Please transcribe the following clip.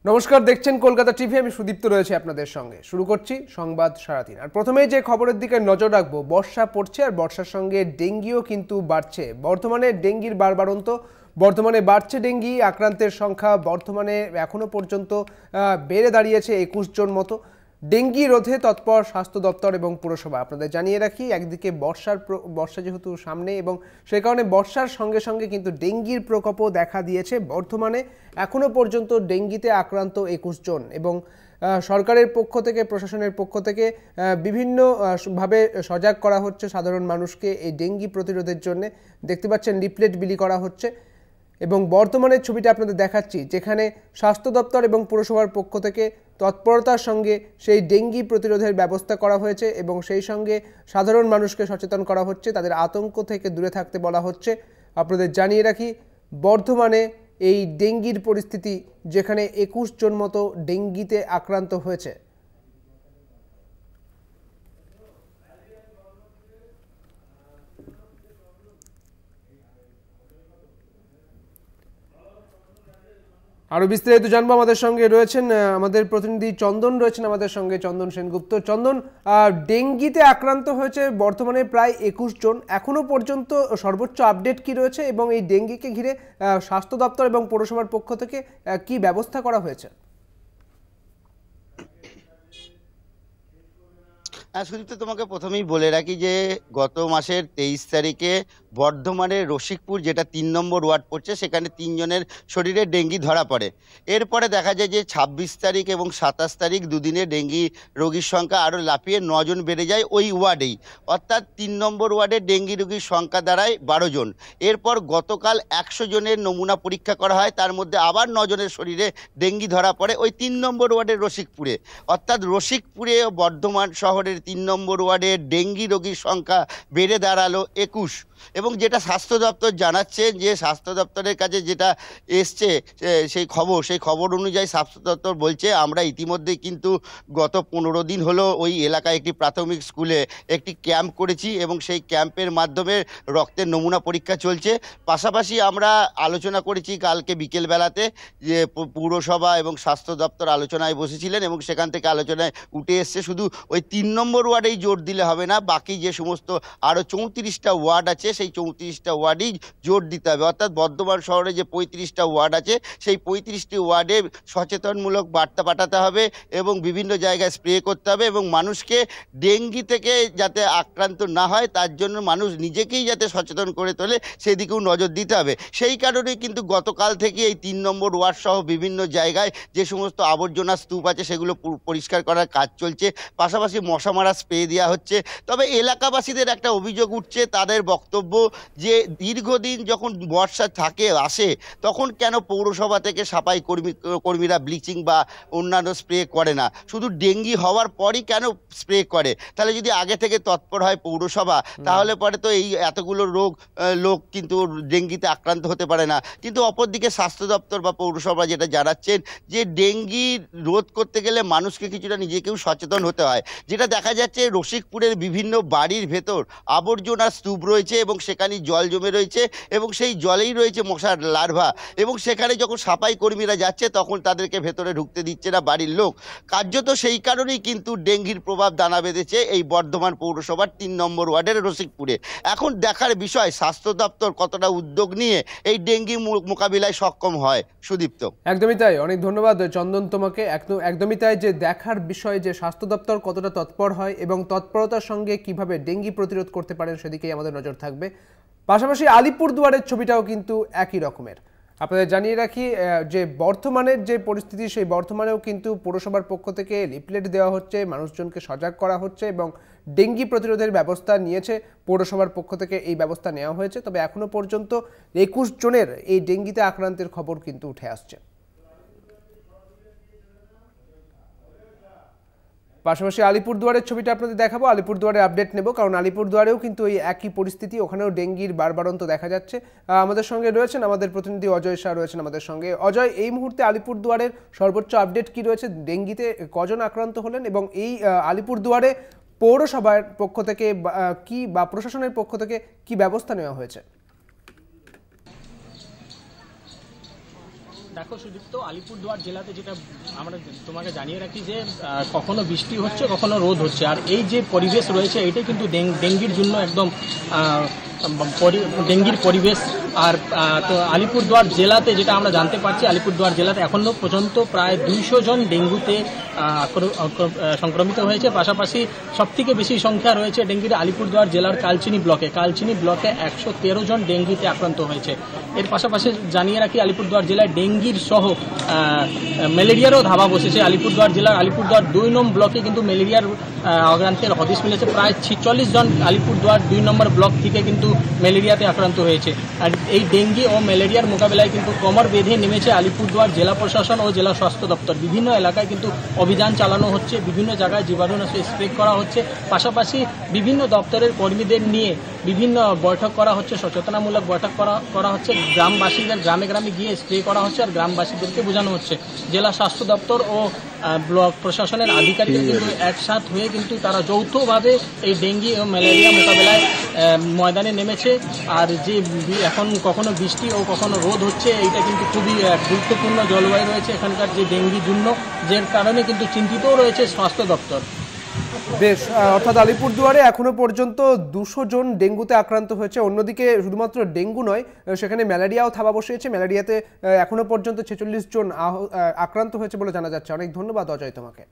নমস্কার, দেখছেন কলকাতা টিভি। আমি সুদীপ্ত রয়েছে আপনাদের সঙ্গে। শুরু করছি সংবাদ সারাদিন। আর প্রথমেই যে খবরের দিকে নজর রাখবো, বর্ষা পড়ছে আর বর্ষার সঙ্গে ডেঙ্গিও কিন্তু বাড়ছে। বর্ধমানে ডেঙ্গির বাড়বাড়ন্ত, বর্ধমানে বাড়ছে ডেঙ্গি। আক্রান্তের সংখ্যা বর্ধমানে এখনো পর্যন্ত বেড়ে দাঁড়িয়েছে 21 জন মতো। ডেঙ্গি রোধে তৎপর স্বাস্থ্য দপ্তর এবং পুরসভা। আপনাদের জানিয়ে রাখি, একদিকে বর্ষা যেহেতু সামনে এবং সেই কারণে বর্ষার সঙ্গে সঙ্গে কিন্তু ডেঙ্গির প্রকোপও দেখা দিয়েছে বর্ধমানে। এখনো পর্যন্ত ডেঙ্গিতে আক্রান্ত 21 জন এবং সরকারের পক্ষ থেকে, প্রশাসনের পক্ষ থেকে বিভিন্ন ভাবে সজাগ করা হচ্ছে সাধারণ মানুষকে এই ডেঙ্গি প্রতিরোধের জন্য। দেখতে পাচ্ছেন লিফলেট বিলি করা হচ্ছে এবং বর্তমানের ছবিটা আপনাদের দেখাচ্ছি, যেখানে স্বাস্থ্য দপ্তর এবং পুরসভার পক্ষ থেকে তৎপরতার সঙ্গে সেই ডেঙ্গি প্রতিরোধের ব্যবস্থা করা হয়েছে এবং সেই সঙ্গে সাধারণ মানুষকে সচেতন করা হচ্ছে, তাদের আতঙ্ক থেকে দূরে থাকতে বলা হচ্ছে। আপনাদের জানিয়ে রাখি, বর্ধমানে এই ডেঙ্গির পরিস্থিতি, যেখানে 21 জন মতো ডেঙ্গিতে আক্রান্ত হয়েছে। আরো বিস্তারিত জানবো। আমাদের সঙ্গে রয়েছেন আমাদের প্রতিনিধি চন্দন, রয়েছেন আমাদের সঙ্গে চন্দন সেনগুপ্ত। চন্দন, ডেঙ্গিতে আক্রান্ত হয়েছে বর্তমানে প্রায় 21 জন। এখনো পর্যন্ত সর্বোচ্চ আপডেট কি রয়েছে এবং এই ডেঙ্গিকে ঘিরে স্বাস্থ্য দপ্তর এবং পৌরসভার পক্ষ থেকে কি ব্যবস্থা করা হয়েছে? সুদীপ্ত, তোমাকে প্রথমেই বলে রাখি যে গত মাসের 23 তারিখে বর্ধমানের রসিকপুর, যেটা 3 নম্বর ওয়ার্ড পড়ছে, সেখানে 3 জনের শরীরে ডেঙ্গি ধরা পড়ে। এরপরে দেখা যায় যে 26 তারিখ এবং 27 তারিখ দুদিনে ডেঙ্গি রোগীর সংখ্যা আরও লাফিয়ে 9 জন বেড়ে যায় ওই ওয়ার্ডেই। অর্থাৎ 3 নম্বর ওয়ার্ডে ডেঙ্গি রোগীর সংখ্যা দাঁড়ায় 12 জন। এরপর গতকাল 100 জনের নমুনা পরীক্ষা করা হয়, তার মধ্যে আবার 9 জনের শরীরে ডেঙ্গি ধরা পড়ে ওই 3 নম্বর ওয়ার্ডের রসিকপুরে। অর্থাৎ রসিকপুরে বর্ধমান শহরের 3 নম্বর ওয়ার্ডে ডেঙ্গি রোগীর সংখ্যা বেড়ে দাঁড়ালো 21। এবং যেটা স্বাস্থ্য দপ্তর জানাচ্ছে, যে স্বাস্থ্য দপ্তরের কাছে যেটা এসছে সেই খবর অনুযায়ী স্বাস্থ্য দপ্তর বলছে, আমরা ইতিমধ্যেই কিন্তু গত 15 দিন হলো ওই এলাকায় একটি প্রাথমিক স্কুলে একটি ক্যাম্প করেছি এবং সেই ক্যাম্পের মাধ্যমে রক্তের নমুনা পরীক্ষা চলছে। পাশাপাশি আমরা আলোচনা করেছি কালকে বিকেলবেলাতে, যে পুরসভা এবং স্বাস্থ্য দপ্তর আলোচনায় বসেছিলেন এবং সেখান থেকে আলোচনায় উঠে এসছে শুধু ওই 3 নম্বর ওয়ার্ডেই জোর দিলে হবে না, বাকি যে সমস্ত আরও 34টা ওয়ার্ড আছে সেই 34টা ওয়ার্ডেই জোর দিতে হবে। অর্থাৎ বর্ধমান শহরে যে 35টা ওয়ার্ড আছে সেই 35টি ওয়ার্ডে সচেতনমূলক বার্তা পাঠাতে হবে এবং বিভিন্ন জায়গায় স্প্রে করতে হবে এবং মানুষকে ডেঙ্গি থেকে যাতে আক্রান্ত না হয় তার জন্য মানুষ নিজেকেই যাতে সচেতন করে তোলে সেদিকেও নজর দিতে হবে। সেই কারণেই কিন্তু গতকাল থেকে এই 3 নম্বর ওয়ার্ড সহ বিভিন্ন জায়গায় যে সমস্ত আবর্জনা স্তূপ আছে সেগুলো পরিষ্কার করার কাজ চলছে। পাশাপাশি মশা মারা স্প্রে দেওয়া হচ্ছে। তবে এলাকাবাসীদের একটা অভিযোগ উঠছে, তাদের বক্তব্য যে দীর্ঘদিন যখন বর্ষা আসে তখন কেন পৌরসভা থেকে সাফাই কর্মীরা ব্লিচিং বা অন্যান্য স্প্রে করে না, শুধু ডেঙ্গি হওয়ার পরই কেন স্প্রে করে? তাহলে যদি আগে থেকে তৎপর হয় পৌরসভা, তাহলে পরে তো এই এতগুলো লোক কিন্তু ডেঙ্গিতে আক্রান্ত হতে পারে না। কিন্তু অপরদিকে স্বাস্থ্য দপ্তর বা পৌরসভা যেটা জানাচ্ছেন, যে ডেঙ্গি রোধ করতে গেলে মানুষকে কিছুটা নিজেকেও সচেতন হতে হয়। যেটা দেখা যাচ্ছে, রসিকপুরের বিভিন্ন বাড়ির ভেতর আবর্জনার স্তূপ রয়েছে এবং সেখানে জল জমে রয়েছে এবং সেই জলেই রয়েছে মশার লার্ভা এবং সেখানে যখন সাফাই কর্মীরা যাচ্ছে তখন তাদেরকে ভেতরে ঢুকতে দিচ্ছে না বাড়ির লোক। কার্যত সেই কারণেই কিন্তু ডেঙ্গির প্রভাব দানা বেঁধেছে এই বর্ধমান পৌরসভার 3 নম্বর ওয়ার্ডের রসিকপুরে। এখন দেখার বিষয় স্বাস্থ্য দপ্তর কতটা উদ্যোগ নিয়ে এই ডেঙ্গি মোকাবিলায় সক্ষম হয়। সুদীপ্ত, একদমই তাই। অনেক ধন্যবাদ চন্দন তোমাকে। একদমই তাই, যে দেখার বিষয় যে স্বাস্থ্য দপ্তর কতটা তৎপর হয় এবং তৎপরতার সঙ্গে কিভাবে ডেঙ্গি প্রতিরোধ করতে পারেন সেদিকেই আমাদের নজর থাকবে। পাশাপাশি আলিপুরদুয়ারের ছবিটাও কিন্তু একই রকমের। আপনাদের জানিয়ে রাখি, যে বর্তমানের যে পরিস্থিতি, সেই বর্তমানেও কিন্তু পৌরসভার পক্ষ থেকে লিফলেট দেওয়া হচ্ছে, মানুষজনকে সজাগ করা হচ্ছে এবং ডেঙ্গি প্রতিরোধের ব্যবস্থা নিয়েছে পৌরসভার পক্ষ থেকে। এই ব্যবস্থা নেওয়া হয়েছে, তবে এখনো পর্যন্ত 21 জনের এই ডেঙ্গিতে আক্রান্তের খবর কিন্তু উঠে আসছে। পাশাপাশি আলিপুরদুয়ারের ছবিটা আপনাদের দেখাবো, আলিপুরদুয়ারে আপডেট নেব, কারণ আলিপুরদুয়ারেও কিন্তু এই একই পরিস্থিতি, ওখানেও ডেঙ্গির বাড়বাড়ন্ত দেখা যাচ্ছে। আমাদের সঙ্গে রয়েছেন আমাদের প্রতিনিধি অজয় শাহ, রয়েছেন আমাদের সঙ্গে। অজয়, এই মুহূর্তে আলিপুরদুয়ারের সর্বোচ্চ আপডেট কি রয়েছে? ডেঙ্গিতে কজন আক্রান্ত হলেন এবং এই আলিপুরদুয়ারে পৌরসভার পক্ষ থেকে কি বা প্রশাসনের পক্ষ থেকে কি ব্যবস্থা নেওয়া হয়েছে? দেখো সুদীপ্ত, আলিপুরদুয়ার জেলাতে যেটা আমরা তোমাকে জানিয়ে রাখি যে কখনো বৃষ্টি হচ্ছে, কখনো রোদ হচ্ছে, আর এই যে পরিবেশ রয়েছে এটাই কিন্তু ডেঙ্গির জন্য একদম ডেঙ্গির পরিবেশ। আর তো আলিপুরদুয়ার জেলাতে যেটা আমরা জানতে পারছি, আলিপুরদুয়ার জেলাতে এখনো পর্যন্ত প্রায় 200 জন ডেঙ্গুতে সংক্রমিত হয়েছে। পাশাপাশি সবথেকে বেশি সংখ্যা রয়েছে ডেঙ্গির আলিপুরদুয়ার জেলার কালচিনি ব্লকে 113 জন ডেঙ্গিতে আক্রান্ত হয়েছে। এর পাশাপাশি জানিয়ে রাখি আলিপুরদুয়ার জেলায় ডেঙ্গির সহ ম্যালেরিয়ারও ধাবা বসেছে। আলিপুরদুয়ার জেলার আলিপুরদুয়ার 2 নম্বর ব্লকে কিন্তু ম্যালেরিয়ার আক্রান্তের হদিশ মিলেছে। প্রায় 46 জন আলিপুরদুয়ার 2 নম্বর ব্লক থেকে কিন্তু ম্যালেরিয়াতে আক্রান্ত হয়েছে। আর এই ডেঙ্গি ও ম্যালেরিয়ার মোকাবেলায় কিন্তু কোমর বেঁধে নেমেছে আলিপুরদুয়ার জেলা প্রশাসন ও জেলা স্বাস্থ্য দপ্তর। বিভিন্ন এলাকায় কিন্তু অভিযান চালানো হচ্ছে, বিভিন্ন জায়গায় জীবাণুনাশক স্প্রে করা হচ্ছে। পাশাপাশি বিভিন্ন দপ্তরের কর্মীদের নিয়ে বিভিন্ন বৈঠক করা হচ্ছে, সচেতনামূলক বৈঠক করা হচ্ছে। গ্রামবাসীদের গ্রামে গ্রামে গিয়ে স্প্রে করা হচ্ছে আর গ্রামবাসীদেরকে বোঝানো হচ্ছে। জেলা স্বাস্থ্য দপ্তর ও ব্লক প্রশাসনের আধিকারিক কিন্তু একসাথ হয়ে কিন্তু তারা যৌথভাবে এই ডেঙ্গি ও ম্যালেরিয়া মোকাবেলায় ময়দানে নেমেছে। আর যে এখন কখনো বৃষ্টি ও কখনো রোদ হচ্ছে, এইটা কিন্তু খুবই গুরুত্বপূর্ণ জলবায়ু রয়েছে এখানকার যে ডেঙ্গির জন্য, যে কারণে কিন্তু চিন্তিতও রয়েছে স্বাস্থ্য দপ্তর। বেশ, অর্থাৎ আলিপুরদুয়ারে এখনো পর্যন্ত 200 জন ডেঙ্গুতে আক্রান্ত হয়েছে। অন্যদিকে শুধুমাত্র ডেঙ্গু নয়, সেখানে ম্যালেরিয়াও থাবা বসিয়েছে। ম্যালেরিয়াতে এখনো পর্যন্ত 46 জন আক্রান্ত হয়েছে বলে জানা যাচ্ছে। অনেক ধন্যবাদ অজয় তোমাকে।